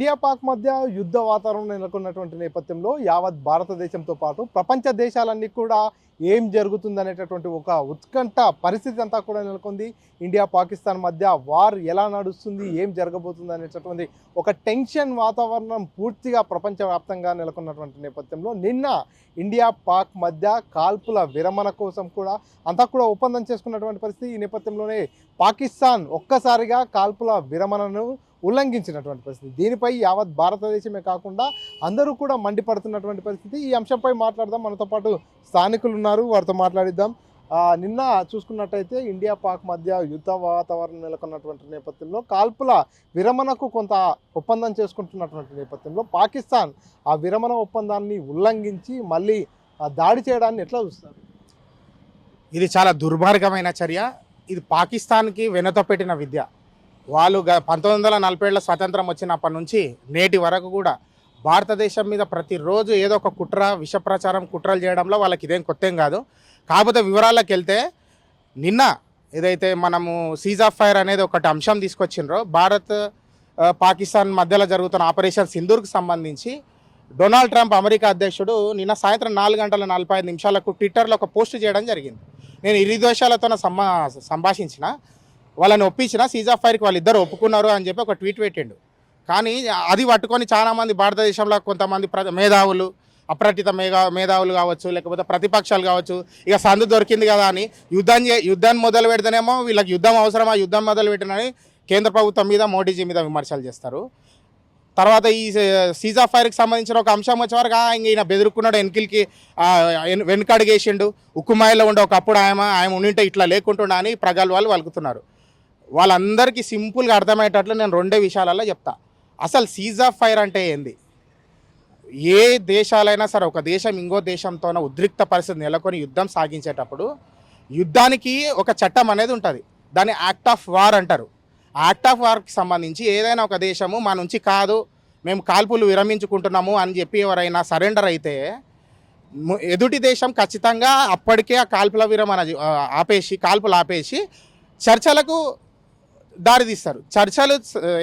India Pak మధ్య యుద్ధ వాతావరణం నెలకొన్నటువంటి నేపథ్యంలో యావత్ భారతదేశంతో పాటు ప్రపంచ దేశాలన్నీ కూడా ఏం జరుగుతుందనేటటువంటి ఒక ఉత్కంఠ పరిస్థితి అంతా కూడా నెలకొంది. ఇండియా పాకిస్తాన్ మధ్య వార్ ఎలా నడుస్తుంది, ఏం జరగబోతుంది అనేటటువంటి ఒక టెన్షన్ వాతావరణం పూర్తిగా ప్రపంచవ్యాప్తంగా నెలకొన్నటువంటి నేపథ్యంలో నిన్న ఇండియా పాక్ మధ్య కాల్పుల విరమణ కోసం కూడా అంతా కూడా ఒప్పందం చేసుకున్నటువంటి పరిస్థితి. ఈ నేపథ్యంలోనే పాకిస్తాన్ ఒక్కసారిగా కాల్పుల విరమణను ఉల్లంఘించినటువంటి పరిస్థితి. దీనిపై యావత్ భారతదేశమే కాకుండా అందరూ కూడా మండిపడుతున్నటువంటి పరిస్థితి. ఈ అంశంపై మాట్లాడదాం. మనతో పాటు స్థానికులు ఉన్నారు, వారితో మాట్లాడిద్దాం. నిన్న చూసుకున్నట్టయితే ఇండియా పాక్ మధ్య యుద్ధ వాతావరణం నెలకొన్నటువంటి నేపథ్యంలో కాల్పుల విరమణకు కొంత ఒప్పందం చేసుకుంటున్నటువంటి నేపథ్యంలో పాకిస్తాన్ ఆ విరమణ ఒప్పందాన్ని ఉల్లంఘించి మళ్ళీ దాడి చేయడాన్ని ఎట్లా చూస్తారు? ఇది చాలా దుర్మార్గమైన చర్య. ఇది పాకిస్తాన్కి వెనుత పెట్టిన విద్య. వాళ్ళు 1947 స్వతంత్రం వచ్చినప్పటి నుంచి నేటి వరకు కూడా భారతదేశం మీద ప్రతిరోజు ఏదో ఒక విష ప్రచారం కుట్రలు చేయడంలో వాళ్ళకి ఇదేం కొత్తేం కాదు. కాకపోతే వివరాల్లోకి వెళ్తే నిన్న ఏదైతే మనము సీజ్ ఆఫ్ ఫైర్ అనేది ఒకటి అంశం తీసుకొచ్చిండ్రో, భారత్ పాకిస్తాన్ మధ్యలో జరుగుతున్న ఆపరేషన్ సింధూర్కి సంబంధించి డొనాల్డ్ ట్రంప్ అమెరికా అధ్యక్షుడు నిన్న సాయంత్రం 4:45 ట్విట్టర్లో ఒక పోస్ట్ చేయడం జరిగింది. నేను ఇరు దేశాలతో సంభాషించిన, వాళ్ళని ఒప్పించిన, సీజ్ ఆఫ్ ఫైర్కి వాళ్ళిద్దరు ఒప్పుకున్నారు అని చెప్పి ఒక ట్వీట్ పెట్టిండు. కానీ అది పట్టుకొని చాలామంది భారతదేశంలో కొంతమంది మేధావులు, అప్రటిత మేధావులు కావచ్చు, లేకపోతే ప్రతిపక్షాలు కావచ్చు, ఇక సందు దొరికింది కదా అని యుద్ధాన్ని మొదలు పెడితేనేమో వీళ్ళకి యుద్ధం అవసరమా, యుద్ధం మొదలు పెట్టినని కేంద్ర ప్రభుత్వం మీద, మోడీజీ మీద విమర్శలు చేస్తారు. తర్వాత ఈ సీజ్ ఆఫ్ ఫైర్కి సంబంధించిన ఒక అంశం వచ్చేవరకు ఈయన బెదురుకున్నాడు, ఎన్కిల్కి వెనుకడుగేసిండు, ఉక్కుమాయిలో ఉండే ఒకప్పుడు ఆయన ఉండింటే ఇట్లా లేకుంటుండా అని ప్రగల్భాలు వలుకుతున్నారు. వాళ్ళందరికీ సింపుల్గా అర్థమయ్యేటట్లు నేను రెండే విషయాలలో చెప్తా. అసలు సీజ్ ఆఫ్ ఫైర్ అంటే ఏంది? ఏ దేశాలైనా సరే ఒక దేశం ఇంకో దేశంతోన ఉద్రిక్త పరిస్థితి నెలకొని యుద్ధం సాగించేటప్పుడు యుద్ధానికి ఒక చట్టం అనేది ఉంటుంది. దాన్ని యాక్ట్ ఆఫ్ వార్ అంటారు. యాక్ట్ ఆఫ్ వార్కి సంబంధించి ఏదైనా ఒక దేశము మా నుంచి కాదు, మేము కాల్పులు విరమించుకుంటున్నాము అని చెప్పి ఎవరైనా సరెండర్ అయితే ఎదుటి దేశం ఖచ్చితంగా అప్పటికే ఆ కాల్పుల విరమణ కాల్పులు ఆపేసి చర్చలకు దారితీస్తారు.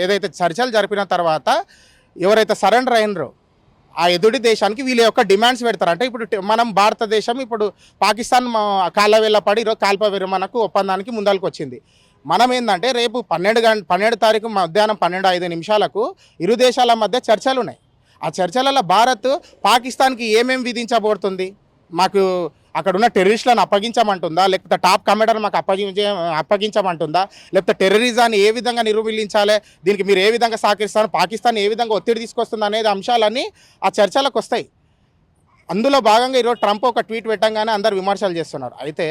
ఏదైతే చర్చలు జరిపిన తర్వాత ఎవరైతే సరెండర్ అయినరో ఆ ఎదుటి దేశానికి వీళ్ళ యొక్క డిమాండ్స్ పెడతారు. అంటే ఇప్పుడు మనం భారతదేశం ఇప్పుడు పాకిస్తాన్ కాళ్ళ వేళ్ళ పడి ఈరోజు కాల్పుల విరమణకు ఒప్పందానికి ముందరకు వచ్చింది. మనం ఏంటంటే రేపు 12 తారీఖు మధ్యాహ్నం 12:05 ఇరు దేశాల మధ్య చర్చలు ఉన్నాయి. ఆ చర్చలలో భారత్ పాకిస్తాన్కి ఏమేమి విధించబోతుంది, మాకు అక్కడ ఉన్న టెర్రరిస్టులను అప్పగించమంటుందా, లేకపోతే టాప్ కమాండర్ మాకు అప్పగించమంటుందా, లేకపోతే టెర్రరిజాన్ని ఏ విధంగా నిర్మూలించాలి, దీనికి మీరు ఏ విధంగా సహకరిస్తారు, పాకిస్తాన్ ఏ విధంగా ఒత్తిడి తీసుకొస్తుంది అనేది అంశాలన్నీ ఆ చర్చలకు వస్తాయి. అందులో భాగంగా ఈరోజు ట్రంప్ ఒక ట్వీట్ పెట్టంగానే అందరు విమర్శలు చేస్తున్నారు. అయితే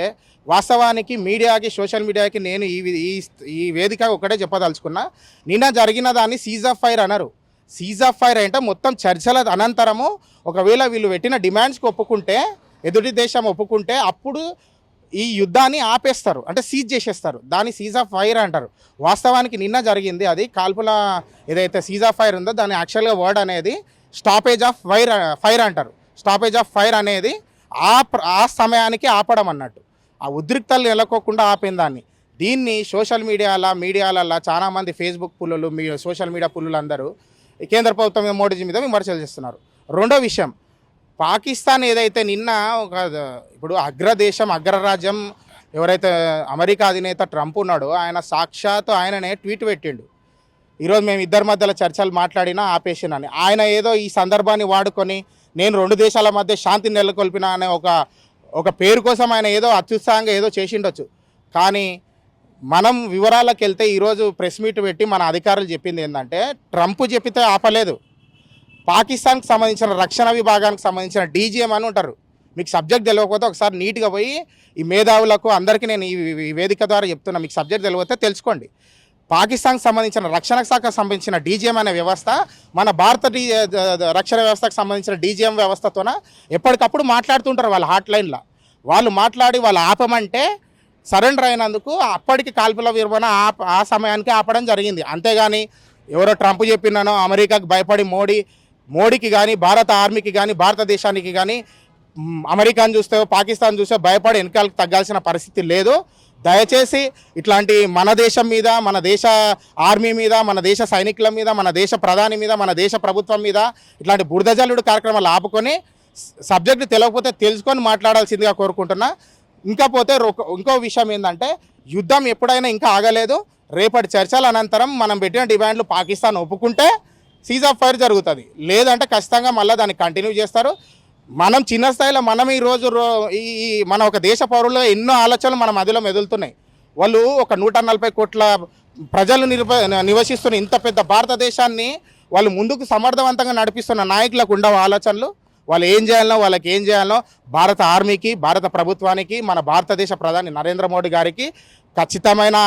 వాస్తవానికి మీడియాకి, సోషల్ మీడియాకి నేను ఈ వేదిక ఒకటే చెప్పదలుచుకున్నా, నిన్న జరిగిన దాన్ని సీజ్ ఆఫ్ ఫైర్ అనరు. సీజ్ ఆఫ్ ఫైర్ అంటే మొత్తం చర్చల అనంతరము ఒకవేళ వీళ్ళు పెట్టిన డిమాండ్స్కి ఒప్పుకుంటే, ఎదుటి దేశం ఒప్పుకుంటే అప్పుడు ఈ యుద్ధాన్ని ఆపేస్తారు, అంటే సీజ్ చేసేస్తారు. దాన్ని సీజ్ ఆఫ్ ఫైర్ అంటారు. వాస్తవానికి నిన్న జరిగింది అది కాల్పుల ఏదైతే సీజ్ ఆఫ్ ఫైర్ ఉందో దాన్ని యాక్చువల్గా వర్డ్ అనేది స్టాపేజ్ ఆఫ్ ఫైర్ అంటారు. స్టాపేజ్ ఆఫ్ ఫైర్ అనేది ఆ సమయానికి ఆపడం అన్నట్టు, ఆ ఉద్రిక్తలు నెలకోకుండా ఆపిన దాన్ని. దీన్ని సోషల్ మీడియాలలో చాలామంది ఫేస్బుక్ పుల్లులు, సోషల్ మీడియా పుల్లులు అందరూ కేంద్ర ప్రభుత్వం మీద, మోడీజీ మీద విమర్శలు చేస్తున్నారు. రెండో విషయం, పాకిస్తాన్ ఏదైతే నిన్న ఇప్పుడు అగ్రరాజ్యం ఎవరైతే అమెరికా అధినేత ట్రంప్ ఉన్నాడో ఆయన సాక్షాత్ ఆయననే ట్వీట్ పెట్టిండు, ఈరోజు మేము ఇద్దరి మధ్యలో చర్చలు మాట్లాడినా ఆపేసినని. ఆయన ఏదో ఈ సందర్భాన్ని వాడుకొని నేను 2 దేశాల మధ్య శాంతిని నెలకొల్పిన అనే ఒక పేరు కోసం ఆయన ఏదో అత్యుత్సాహంగా ఏదో చేసిండొచ్చు. కానీ మనం వివరాలకు వెళ్తే ఈరోజు ప్రెస్ మీట్ పెట్టి మన అధికారులు చెప్పింది ఏంటంటే, ట్రంప్ చెప్పితే ఆపలేదు, పాకిస్తాన్కి సంబంధించిన రక్షణ విభాగానికి సంబంధించిన డీజీఎం అని ఉంటారు. మీకు సబ్జెక్ట్ తెలియకపోతే ఒకసారి నీట్గా పోయి ఈ మేధావులకు అందరికీ నేను ఈ వేదిక ద్వారా చెప్తున్నా, మీకు సబ్జెక్ట్ తెలియకపోతే తెలుసుకోండి. పాకిస్తాన్కి సంబంధించిన రక్షణ శాఖకు సంబంధించిన డీజీఎం అనే వ్యవస్థ మన భారత రక్షణ వ్యవస్థకు సంబంధించిన డీజీఎం వ్యవస్థతోన ఎప్పటికప్పుడు మాట్లాడుతుంటారు. వాళ్ళ హాట్లైన్లో వాళ్ళు మాట్లాడి వాళ్ళు ఆపమంటే సరెండర్ అయినందుకు అప్పటికి కాల్పుల విరమణ ఆ సమయానికి ఆపడం జరిగింది. అంతేగాని ఎవరో ట్రంప్ చెప్పినానో అమెరికాకి భయపడి మోడీకి కానీ, భారత ఆర్మీకి కానీ, భారతదేశానికి కానీ అమెరికాను చూస్తే పాకిస్తాన్ చూస్తే భయపడి వెనకాలకు తగ్గాల్సిన పరిస్థితి లేదు. దయచేసి ఇట్లాంటి మన దేశం మీద, మన దేశ ఆర్మీ మీద, మన దేశ సైనికుల మీద, మన దేశ ప్రధాని మీద, మన దేశ ప్రభుత్వం మీద ఇట్లాంటి బురదజల్లుడు కార్యక్రమాలు ఆపుకొని సబ్జెక్టు తెలియకపోతే తెలుసుకొని మాట్లాడాల్సిందిగా కోరుకుంటున్నా. ఇంకో విషయం ఏంటంటే, యుద్ధం ఎప్పుడైనా ఇంకా ఆగలేదు. రేపటి చర్చల అనంతరం మనం పెట్టిన డిమాండ్లు పాకిస్తాన్ ఒప్పుకుంటే సీజ్ ఆఫ్ ఫైర్ జరుగుతుంది, లేదంటే ఖచ్చితంగా మళ్ళీ దాన్ని కంటిన్యూ చేస్తారు. మనం చిన్న స్థాయిలో మనం ఈరోజు మన ఒక దేశ పౌరులు ఎన్నో ఆలోచనలు మన మధ్యలో మెదులుతున్నాయి. వాళ్ళు ఒక 140 కోట్ల ప్రజలు నివసిస్తున్న ఇంత పెద్ద భారతదేశాన్ని వాళ్ళు ముందుకు సమర్థవంతంగా నడిపిస్తున్న నాయకులకు ఉండవు ఆలోచనలు. వాళ్ళు ఏం చేయాలనో, వాళ్ళకి ఏం చేయాలనో భారత ఆర్మీకి, భారత ప్రభుత్వానికి, మన భారతదేశ ప్రధాని నరేంద్ర మోడీ గారికి ఖచ్చితమైన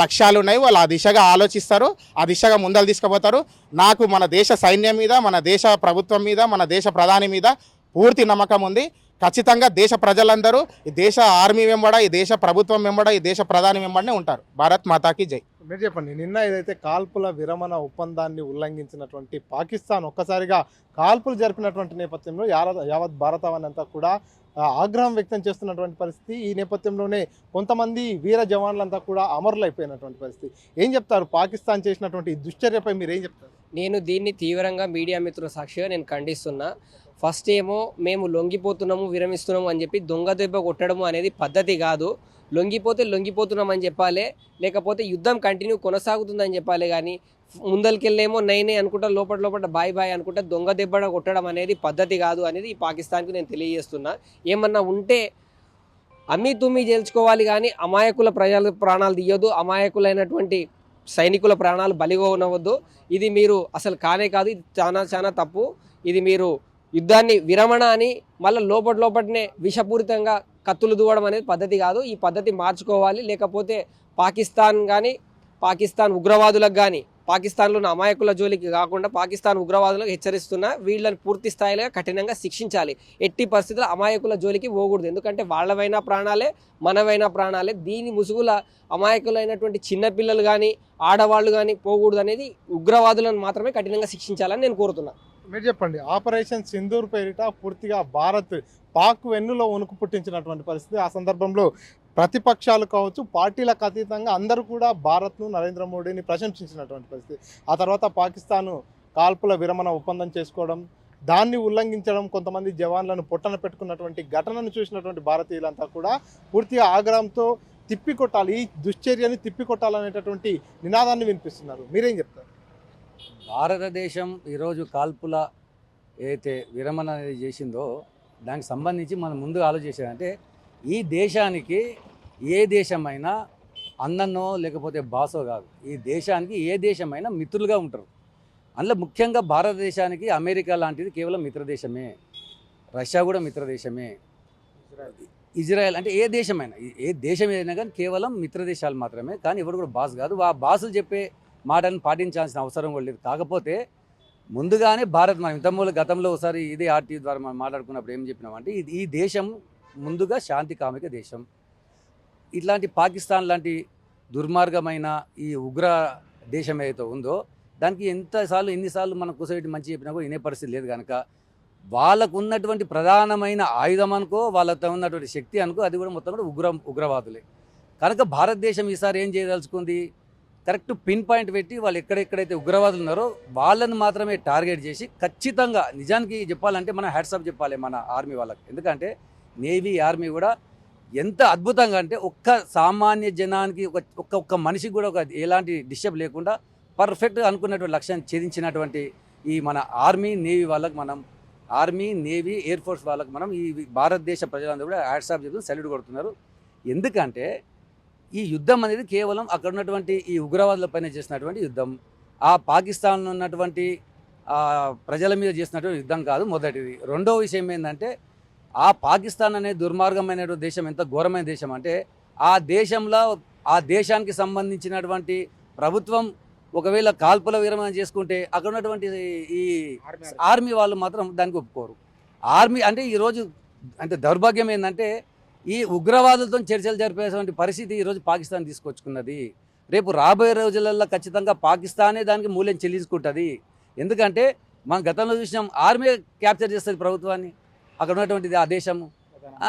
లక్ష్యాలు ఉన్నాయి. వాళ్ళు ఆ దిశగా ఆలోచిస్తారు, ఆ దిశగా ముందలు తీసుకుపోతారు. నాకు మన దేశ సైన్యం మీద, మన దేశ ప్రభుత్వం మీద, మన దేశ ప్రధాని మీద పూర్తి నమ్మకం ఉంది. ఖచ్చితంగా దేశ ప్రజలందరూ ఈ దేశ ఆర్మీ వెంబడ, ఈ దేశ ప్రభుత్వం వెంబడ, ఈ దేశ ప్రధాని వెంబడనే ఉంటారు. భారత్ మాతాకి జై. మీరు చెప్పండి, నిన్న ఏదైతే కాల్పుల విరమణ ఒప్పందాన్ని ఉల్లంఘించినటువంటి పాకిస్తాన్ ఒక్కసారిగా కాల్పులు జరిపినటువంటి నేపథ్యంలో యావత్ భారతావని అంతా కూడా ఆగ్రహం వ్యక్తం చేస్తున్నటువంటి పరిస్థితి. ఈ నేపథ్యంలోనే కొంతమంది వీర జవాన్లంతా కూడా అమరులైపోయినటువంటి పరిస్థితి. ఏం చెప్తారు పాకిస్తాన్ చేసినటువంటి ఈ దుశ్చర్యపై మీరు ఏం చెప్తారు? నేను దీన్ని తీవ్రంగా మీడియా మిత్రుల సాక్షిగా నేను ఖండిస్తున్నా. ఫస్ట్ ఏమో మేము లొంగిపోతున్నాము, విరమిస్తున్నాము అని చెప్పి దొంగ దెబ్బ కొట్టడము అనేది పద్ధతి కాదు. లొంగిపోతే లొంగిపోతున్నామని చెప్పాలి, లేకపోతే యుద్ధం కంటిన్యూ కొనసాగుతుందని చెప్పాలి. కానీ ముందరికెళ్ళేమో నైనే అనుకుంటా, లోపల బాయ్ బాయ్ అనుకుంటా దొంగ దెబ్బ కొట్టడం అనేది పద్ధతి కాదు అనేది ఈ పాకిస్తాన్కి నేను తెలియజేస్తున్నా. ఏమన్నా ఉంటే అమ్మీ తుమ్మి చేల్చుకోవాలి, కానీ అమాయకుల ప్రజల ప్రాణాలు తీయొద్దు, అమాయకులైనటువంటి సైనికుల ప్రాణాలు బలిగొనవద్దు. ఇది మీరు అసలు కానే కాదు, ఇది చాలా తప్పు. ఇది మీరు యుద్ధాన్ని విరమణ అని మళ్ళీ లోపటనే విషపూరితంగా కత్తులు దూవడం అనేది పద్ధతి కాదు. ఈ పద్ధతి మార్చుకోవాలి. లేకపోతే పాకిస్తాన్ ఉగ్రవాదులకు కానీ, పాకిస్తాన్లో ఉన్న అమాయకుల జోలికి కాకుండా పాకిస్తాన్ ఉగ్రవాదులకు హెచ్చరిస్తున్నా, వీళ్ళని పూర్తి స్థాయిలో కఠినంగా శిక్షించాలి. ఎట్టి పరిస్థితుల్లో అమాయకుల జోలికి పోకూడదు. ఎందుకంటే వాళ్ళవైనా ప్రాణాలే, మనవైనా ప్రాణాలే. దీని ముసుగుల అమాయకులైనటువంటి చిన్నపిల్లలు కానీ, ఆడవాళ్ళు కానీ పోకూడదు అనేది ఉగ్రవాదులను మాత్రమే కఠినంగా శిక్షించాలని నేను కోరుతున్నాను. మీరు చెప్పండి, ఆపరేషన్ సింధూర్ పేరిట పూర్తిగా భారత్ పాక్ వెన్నులో వణుకు పుట్టించినటువంటి పరిస్థితి. ఆ సందర్భంలో ప్రతిపక్షాలు కావచ్చు, పార్టీలకు అతీతంగా అందరూ కూడా భారత్ను, నరేంద్ర మోడీని ప్రశంసించినటువంటి పరిస్థితి. ఆ తర్వాత పాకిస్తాన్ కాల్పుల విరమణ ఒప్పందం చేసుకోవడం, దాన్ని ఉల్లంఘించడం, కొంతమంది జవాన్లను పొట్టన పెట్టుకున్నటువంటి ఘటనను చూసినటువంటి భారతీయులంతా కూడా పూర్తిగా ఆగ్రహంతో తిప్పికొట్టాలి, ఈ దుశ్చర్యని తిప్పికొట్టాలనేటటువంటి నినాదాన్ని వినిపిస్తున్నారు. మీరేం చెప్తారు? భారతదేశం ఈరోజు కాల్పుల ఏదైతే విరమణ అనేది చేసిందో దానికి సంబంధించి మనం ముందు ఆలోచించాలంటే, ఈ దేశానికి ఏ దేశమైనా అన్ననో లేకపోతే బాసో కాదు. ఈ దేశానికి ఏ దేశమైనా మిత్రులుగా ఉంటారు. అందులో ముఖ్యంగా భారతదేశానికి అమెరికా లాంటిది కేవలం మిత్రదేశమే, రష్యా కూడా మిత్రదేశమే, ఇజ్రాయెల్ అంటే ఏ దేశమైనా, ఏ దేశం ఏదైనా కానీ కేవలం మిత్రదేశాలు మాత్రమే. కానీ ఎవరు కూడా బాస్ కాదు. ఆ బాసులు చెప్పే మాటను పాటించాల్సిన అవసరం కూడా లేదు. కాకపోతే ముందుగానే భారత్, మనం ఇంతమూల గతంలో ఒకసారి ఇదే ఆర్టీ ద్వారా మనం మాట్లాడుకున్నప్పుడు ఏం చెప్పినామంటే, ఈ దేశం ముందుగా శాంతి కామిక దేశం. ఇట్లాంటి పాకిస్తాన్ లాంటి దుర్మార్గమైన ఈ ఉగ్ర దేశం ఏదైతే ఉందో దానికి ఎన్నిసార్లు మనం కూర్చోబెట్టి మంచి చెప్పినా కూడా వినే పరిస్థితి లేదు. కనుక వాళ్ళకు ఉన్నటువంటి ప్రధానమైన ఆయుధం అనుకో, వాళ్ళతో ఉన్నటువంటి శక్తి అనుకో, అది కూడా మొత్తం కూడా ఉగ్రవాదులే. కనుక భారతదేశం ఈసారి ఏం చేయదలుచుకుంది, కరెక్ట్ పిన్ పాయింట్ పెట్టి వాళ్ళు ఎక్కడెక్కడైతే ఉగ్రవాదులు ఉన్నారో వాళ్ళని మాత్రమే టార్గెట్ చేసి ఖచ్చితంగా, నిజానికి చెప్పాలంటే మనం హ్యాట్సాప్ చెప్పాలి మన ఆర్మీ వాళ్ళకి. ఎందుకంటే నేవీ, ఆర్మీ కూడా ఎంత అద్భుతంగా అంటే ఒక్క సామాన్య జనానికి ఒక్క మనిషికి కూడా ఎలాంటి డిస్టర్బ్ లేకుండా పర్ఫెక్ట్గా అనుకున్నటువంటి లక్ష్యాన్ని ఛేదించినటువంటి ఈ మన ఆర్మీ, నేవీ వాళ్ళకి మనం, ఆర్మీ, నేవీ, ఎయిర్ ఫోర్స్ వాళ్ళకి మనం ఈ భారతదేశ ప్రజలందరూ కూడా హ్యాట్సాప్ చెప్తూ సెల్యూట్ కొడుతున్నారు. ఎందుకంటే ఈ యుద్ధం అనేది కేవలం అక్కడ ఉన్నటువంటి ఈ ఉగ్రవాదులపైన చేసినటువంటి యుద్ధం, ఆ పాకిస్తాన్లో ఉన్నటువంటి ప్రజల మీద చేసినటువంటి యుద్ధం కాదు మొదటిది. రెండో విషయం ఏంటంటే, ఆ పాకిస్తాన్ అనే దుర్మార్గమైనటువంటి దేశం ఎంత ఘోరమైన దేశం అంటే, ఆ దేశంలో ఆ దేశానికి సంబంధించినటువంటి ప్రభుత్వం ఒకవేళ కాల్పుల విరమణ చేసుకుంటే అక్కడ ఉన్నటువంటి ఈ ఆర్మీ వాళ్ళు మాత్రం దానికి ఒప్పుకోరు. ఆర్మీ అంటే ఈరోజు అంటే దౌర్భాగ్యం ఏంటంటే, ఈ ఉగ్రవాదులతో చర్చలు జరిపేటువంటి పరిస్థితి ఈరోజు పాకిస్తాన్ తీసుకొచ్చుకున్నది. రేపు రాబోయే రోజులలో ఖచ్చితంగా పాకిస్తానే దానికి మూల్యం చెల్లించుకుంటుంది. ఎందుకంటే మనం గతంలో చూసినాం, ఆర్మీ క్యాప్చర్ చేస్తుంది ప్రభుత్వాన్ని. అక్కడ ఉన్నటువంటిది ఆ దేశము.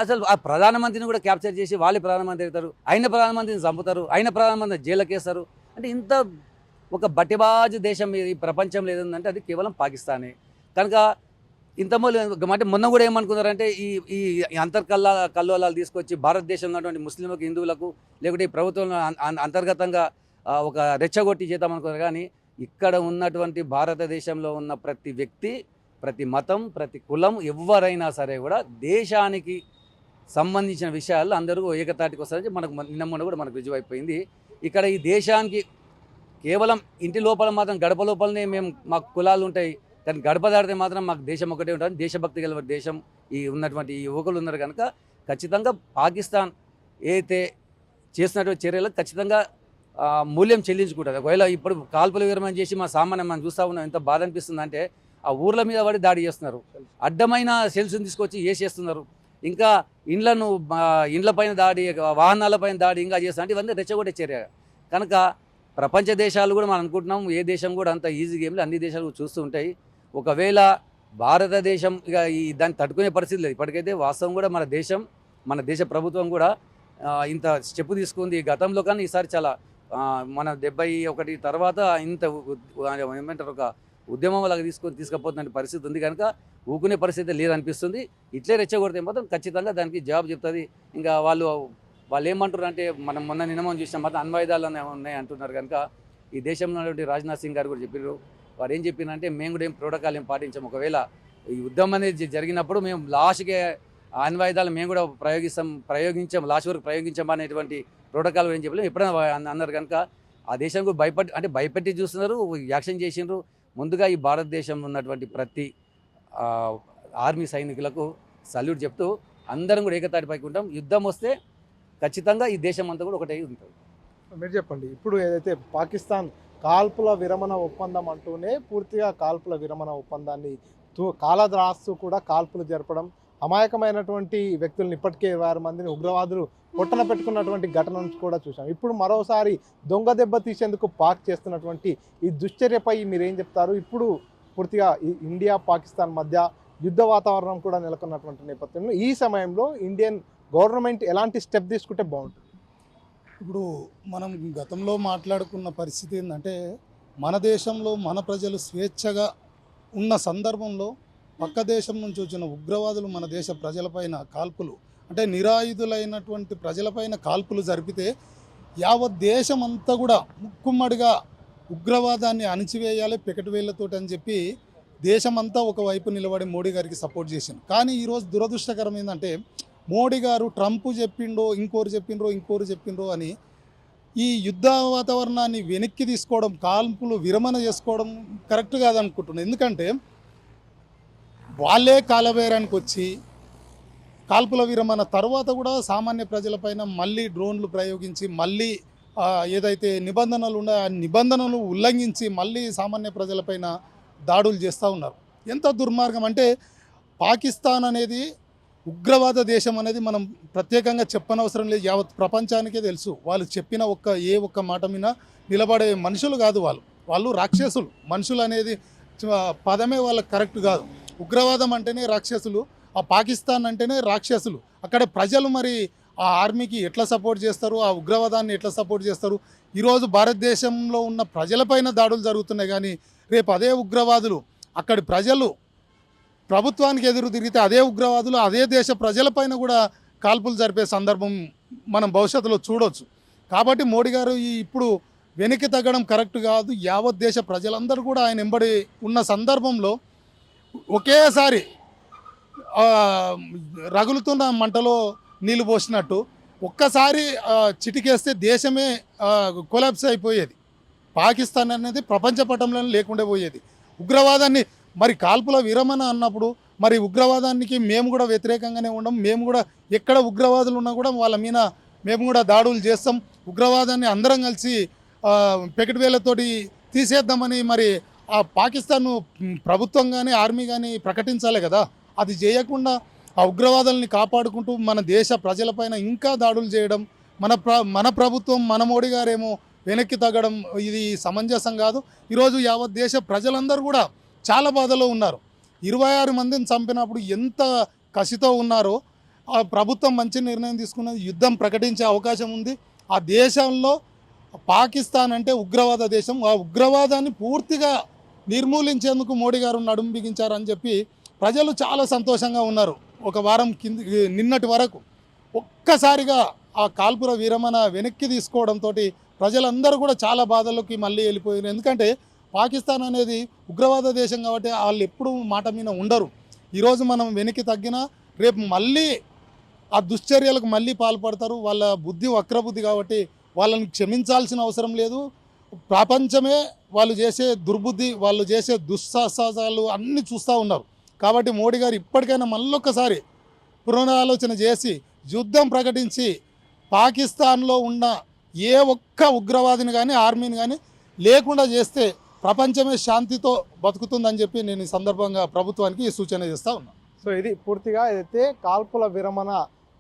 అసలు ఆ ప్రధానమంత్రిని కూడా క్యాప్చర్ చేసి వాళ్ళే ప్రధానమంత్రి అవుతారు, అయిన ప్రధానమంత్రిని చంపుతారు, అయిన ప్రధానమంత్రి జైలుకేస్తారు. అంటే ఇంత ఒక బట్టిబాజు దేశం ఈ ప్రపంచంలో ఏదంటే అది కేవలం పాకిస్తానే. కనుక అంటే మొన్న కూడా ఏమనుకున్నారంటే ఈ కల్లోలాలు తీసుకొచ్చి భారతదేశంలో ఉన్నటువంటి ముస్లింలకు, హిందువులకు, లేకుంటే ఈ ప్రభుత్వంలో అంతర్గతంగా ఒక రెచ్చగొట్టి చేద్దామనుకున్నారు. కానీ ఇక్కడ ఉన్నటువంటి భారతదేశంలో ఉన్న ప్రతి వ్యక్తి, ప్రతి మతం, ప్రతి కులం, ఎవరైనా సరే కూడా దేశానికి సంబంధించిన విషయాల్లో అందరూ ఏకతాటికి వస్తారని మనకు నిన్న మొన్న కూడా మనకు రుజువు అయిపోయింది. ఇక్కడ ఈ దేశానికి కేవలం ఇంటి లోపల మాత్రం గడప లోపలనే మాకు కులాలు ఉంటాయి, కానీ గడప దాడితే మాత్రం మాకు దేశం ఒకటే ఉంటుంది. దేశభక్తి గల దేశం ఈ ఉన్నటువంటి ఈ యువకులు ఉన్నారు. కనుక ఖచ్చితంగా పాకిస్తాన్ ఏదైతే చేసినటువంటి చర్యలకు ఖచ్చితంగా మూల్యం చెల్లించుకుంటుంది. ఒకవేళ ఇప్పుడు కాల్పుల విరమణ చేసి మనం చూస్తూ ఉన్నాం, ఎంత బాధ అనిపిస్తుంది అంటే ఆ ఊర్ల మీద పడి దాడి చేస్తున్నారు, అడ్డమైన సెల్స్ని తీసుకొచ్చి వేసేస్తున్నారు, ఇంకా ఇండ్లపైన దాడి, వాహనాలపైన దాడి ఇంకా చేస్తున్నారు. అంటే ఇవన్నీ రెచ్చగొట్టే చర్య. కనుక ప్రపంచ దేశాలు కూడా మనం అనుకుంటున్నాం ఏ దేశం కూడా అంత ఈజీ గేమ్లు అన్ని దేశాలు చూస్తూ ఉంటాయి. ఒకవేళ భారతదేశం ఇక దాన్ని తట్టుకునే పరిస్థితి లేదు. ఇప్పటికైతే వాస్తవం కూడా మన దేశ ప్రభుత్వం కూడా ఇంత స్టెప్ తీసుకుంది గతంలో, కానీ ఈసారి చాలా మన 71 తర్వాత ఇంత ఏమంటారు ఒక ఉద్యమం లాగా తీసుకుపోతున్న పరిస్థితి ఉంది. కనుక ఊకునే పరిస్థితి లేదనిపిస్తుంది. ఇట్లే రెచ్చగొడితే మాత్రం ఖచ్చితంగా దానికి జవాబు చెప్తుంది. ఇంకా వాళ్ళు ఏమంటారు అంటే మనం నిన్న చూసినాం మాత్రం అణ్వాయుధాలు ఉన్నాయి అంటున్నారు. కనుక ఈ దేశంలో ఉన్నటువంటి రాజ్నాథ్ సింగ్ గారు కూడా చెప్పారు. వారు ఏం చెప్పినంటే మేము కూడా ఏం ప్రోటోకాల్ ఏం పాటించాము, ఒకవేళ ఈ యుద్ధం అనేది జరిగినప్పుడు మేము లాస్ట్కి అణ్వాయుధాలు మేము కూడా ప్రయోగించాం లాస్ట్ వరకు ప్రయోగించాం అనేటువంటి ప్రోటోకాల్ ఏం చెప్పలేము ఎప్పుడైనా అన్నారు. కనుక ఆ దేశంకు భయపెట్టి చూస్తున్నారు, యాక్షన్ చేసిండ్రు. ముందుగా ఈ భారతదేశంలో ఉన్నటువంటి ప్రతి ఆర్మీ సైనికులకు సల్యూట్ చెప్తూ అందరం కూడా ఏకతాటిపైకి ఉంటాం. యుద్ధం వస్తే ఖచ్చితంగా ఈ దేశం అంతా కూడా ఒకటే ఉంటుంది. మీరు చెప్పండి, ఇప్పుడు ఏదైతే పాకిస్తాన్ కాల్పుల విరమణ ఒప్పందం అంటూనే పూర్తిగా కాల్పుల విరమణ ఒప్పందాన్ని కాలద్రాస్తూ కూడా కాల్పులు జరపడం, అమాయకమైనటువంటి వ్యక్తులను ఇప్పటికే 20 మందిని ఉగ్రవాదులు పొట్టన పెట్టుకున్నటువంటి ఘటన నుంచి కూడా చూసాం. ఇప్పుడు మరోసారి దొంగ దెబ్బ తీసేందుకు పాక్ చేస్తున్నటువంటి ఈ దుశ్చర్యపై మీరేం చెప్తారు? ఇప్పుడు పూర్తిగా ఇండియా పాకిస్తాన్ మధ్య యుద్ధ వాతావరణం కూడా నెలకొన్నటువంటి నేపథ్యంలో ఈ సమయంలో ఇండియన్ గవర్నమెంట్ ఎలాంటి స్టెప్ తీసుకుంటే బాగుంటుంది? ఇప్పుడు మనం గతంలో మాట్లాడుకున్న పరిస్థితి ఏంటంటే, మన దేశంలో మన ప్రజలు స్వేచ్ఛగా ఉన్న సందర్భంలో పక్క దేశం నుంచి వచ్చిన ఉగ్రవాదులు మన దేశ ప్రజలపైన కాల్పులు, అంటే నిరాయుధులైనటువంటి ప్రజలపైన కాల్పులు జరిపితే యావత్ దేశం అంతా కూడా ముక్కుమ్మడిగా ఉగ్రవాదాన్ని అణిచివేయాలి పెకటివేళ్లతోటి అని చెప్పి దేశమంతా ఒకవైపు నిలబడి మోడీ గారికి సపోర్ట్ చేసింది. కానీ ఈరోజు దురదృష్టకరం ఏంటంటే, మోడీ గారు ట్రంప్ చెప్పిండ్రో ఇంకోరు చెప్పిండ్రో అని ఈ యుద్ధ వాతావరణాన్ని వెనక్కి తీసుకోవడం, కాల్పులు విరమణ చేసుకోవడం కరెక్ట్ కాదనుకుంటున్నాను. ఎందుకంటే వాళ్ళే కాలబేరానికి వచ్చి కాల్పుల విరమణ తర్వాత కూడా సామాన్య ప్రజలపైన మళ్ళీ డ్రోన్లు ప్రయోగించి మళ్ళీ ఏదైతే నిబంధనలు ఉన్నాయో ఆ నిబంధనలు ఉల్లంఘించి మళ్ళీ సామాన్య ప్రజలపైన దాడులు చేస్తూ ఉన్నారు. ఎంత దుర్మార్గం అంటే, పాకిస్తాన్ అనేది ఉగ్రవాద దేశం అనేది మనం ప్రత్యేకంగా చెప్పనవసరం లేదు, యావత్ ప్రపంచానికే తెలుసు. వాళ్ళు చెప్పిన ఏ ఒక్క మాట మీద నిలబడే మనుషులు కాదు, వాళ్ళు రాక్షసులు. మనుషులు అనేది పదమే వాళ్ళకి కరెక్ట్ కాదు. ఉగ్రవాదం అంటేనే రాక్షసులు, ఆ పాకిస్తాన్ అంటేనే రాక్షసులు. అక్కడ ప్రజలు మరి ఆ ఆర్మీకి ఎట్లా సపోర్ట్ చేస్తారు, ఆ ఉగ్రవాదాన్ని ఎట్లా సపోర్ట్ చేస్తారు? ఈరోజు భారతదేశంలో ఉన్న ప్రజలపైన దాడులు జరుగుతున్నాయి, కానీ రేపు అదే ఉగ్రవాదులు అక్కడి ప్రజలు ప్రభుత్వానికి ఎదురు తిరిగితే అదే ఉగ్రవాదులు అదే దేశ ప్రజలపైన కూడా కాల్పులు జరిపే సందర్భం మనం భవిష్యత్తులో చూడవచ్చు. కాబట్టి మోడీ గారు ఇప్పుడు వెనక్కి తగ్గడం కరెక్ట్ కాదు. యావత్ దేశ ప్రజలందరూ కూడా ఆయన వెంబడి ఉన్న సందర్భంలో ఒకేసారి రగులుతున్న మంటలో నీళ్లు పోసినట్టు ఒక్కసారి చిటికేస్తే దేశమే కొలాప్స్ అయిపోయేది. పాకిస్తాన్ అనేది ప్రపంచ పటంలో లేకుండా పోయేది. ఉగ్రవాదాన్ని మరి కాల్పుల విరమణ అన్నప్పుడు మరి ఉగ్రవాదానికి మేము కూడా వ్యతిరేకంగానే ఉండం. మేము కూడా ఎక్కడ ఉగ్రవాదులు ఉన్నా కూడా వాళ్ళ మీద మేము కూడా దాడులు చేస్తాం. ఉగ్రవాదాన్ని అందరం కలిసి పెకటివేళ్లతోటి తీసేద్దామని మరి ఆ పాకిస్తాన్ ప్రభుత్వం కానీ ఆర్మీ కానీ ప్రకటించాలి కదా. అది చేయకుండా ఆ ఉగ్రవాదుల్ని కాపాడుకుంటూ మన దేశ ప్రజలపైన ఇంకా దాడులు చేయడం, మన ప్రభుత్వం మన మోడీ గారేమో వెనక్కి తగ్గడం ఇది సమంజసం కాదు. ఈరోజు యావత్ దేశ ప్రజలందరూ కూడా చాలా బాధలో ఉన్నారు. 26 మందిని చంపినప్పుడు ఎంత కసితో ఉన్నారో ఆ ప్రభుత్వం మంచి నిర్ణయం తీసుకున్నది. యుద్ధం ప్రకటించే అవకాశం ఉంది. ఆ దేశంలో పాకిస్తాన్ అంటే ఉగ్రవాద దేశం. ఆ ఉగ్రవాదాన్ని పూర్తిగా నిర్మూలించేందుకు మోడీ గారు నడుము బిగించారని చెప్పి ప్రజలు చాలా సంతోషంగా ఉన్నారు. ఒక వారం నిన్నటి వరకు ఒక్కసారిగా ఆ కాల్పుల విరమణ వెనక్కి తీసుకోవడంతో ప్రజలందరూ కూడా చాలా బాధల్లోకి మళ్ళీ వెళ్ళిపోయారు. ఎందుకంటే పాకిస్తాన్ అనేది ఉగ్రవాద దేశం కాబట్టి వాళ్ళు ఎప్పుడూ మాట మీద ఉండరు. ఈరోజు మనం వెనక్కి తగ్గినా రేపు మళ్ళీ ఆ దుశ్చర్యలకు మళ్ళీ పాల్పడతారు. వాళ్ళ బుద్ధి వక్రబుద్ధి కాబట్టి వాళ్ళని క్షమించాల్సిన అవసరం లేదు. ప్రపంచమే వాళ్ళు చేసే దుర్బుద్ధి, వాళ్ళు చేసే దుస్సాహసాలు అన్నీ చూస్తూ ఉన్నారు. కాబట్టి మోడీ గారు ఇప్పటికైనా మళ్ళొక్కసారి పునరాలోచన చేసి యుద్ధం ప్రకటించి పాకిస్తాన్లో ఉన్న ఏ ఒక్క ఉగ్రవాదిని కానీ ఆర్మీని కానీ లేకుండా చేస్తే ప్రపంచమే శాంతితో బతుకుతుందని చెప్పి నేను ఈ సందర్భంగా ప్రభుత్వానికి సూచన చేస్తూ ఉన్నాను. సో ఇది పూర్తిగా ఏదైతే కాల్పుల విరమణ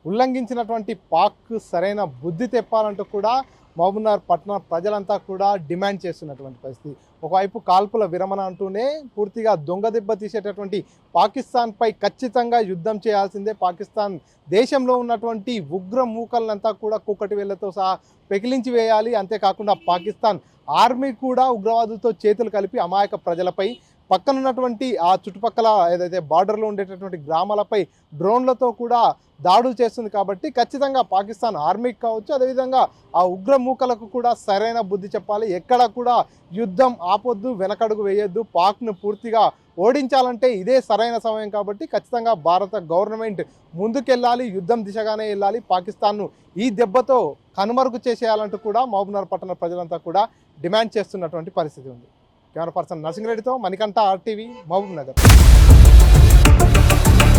ఉల్లంఘించినటువంటి పాక్ సరైన బుద్ధి తెప్పాలంటూ కూడా మహబూబ్నగర్ పట్టణ ప్రజలంతా కూడా డిమాండ్ చేస్తున్నటువంటి పరిస్థితి. ఒకవైపు కాల్పుల విరమణ అంటూనే పూర్తిగా దొంగ దెబ్బ తీసేటటువంటి పాకిస్తాన్పై ఖచ్చితంగా యుద్ధం చేయాల్సిందే. పాకిస్తాన్ దేశంలో ఉన్నటువంటి ఉగ్ర మూకలంతా కూడా కుక్కటి వేళ్లతో సహా పెకిలించి వేయాలి. అంతేకాకుండా పాకిస్తాన్ ఆర్మీ కూడా ఉగ్రవాదులతో చేతులు కలిపి అమాయక ప్రజలపై పక్కనున్నటువంటి ఆ చుట్టుపక్కల ఏదైతే బార్డర్లో ఉండేటటువంటి గ్రామాలపై డ్రోన్లతో కూడా దాడులు చేస్తుంది. కాబట్టి ఖచ్చితంగా పాకిస్తాన్ ఆర్మీకి కావచ్చు, అదేవిధంగా ఆ ఉగ్ర మూకలకు కూడా సరైన బుద్ధి చెప్పాలి. ఎక్కడ కూడా యుద్ధం ఆపొద్దు, వెనకడుగు వేయొద్దు. పాక్ను పూర్తిగా ఓడించాలంటే ఇదే సరైన సమయం. కాబట్టి ఖచ్చితంగా భారత గవర్నమెంట్ ముందుకెళ్ళాలి, యుద్ధం దిశగానే వెళ్ళాలి. పాకిస్తాన్ను ఈ దెబ్బతో కనుమరుగు చేసేయాలంటూ కూడా మహబూబ్నగర్ పట్టణ ప్రజలంతా కూడా డిమాండ్ చేస్తున్నటువంటి పరిస్థితి ఉంది. కెమెరా పర్సన్ నరసింహరెడ్డితో మణికంఠ, RTV, మహబూబ్నగర్.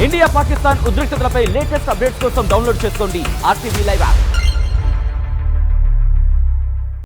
ఇండియా పాకిస్తాన్ ఉద్రిక్తతలపై లేటెస్ట్ అప్డేట్స్ కోసం డౌన్లోడ్ చేసుకోండి RTV లైవ్ యాప్.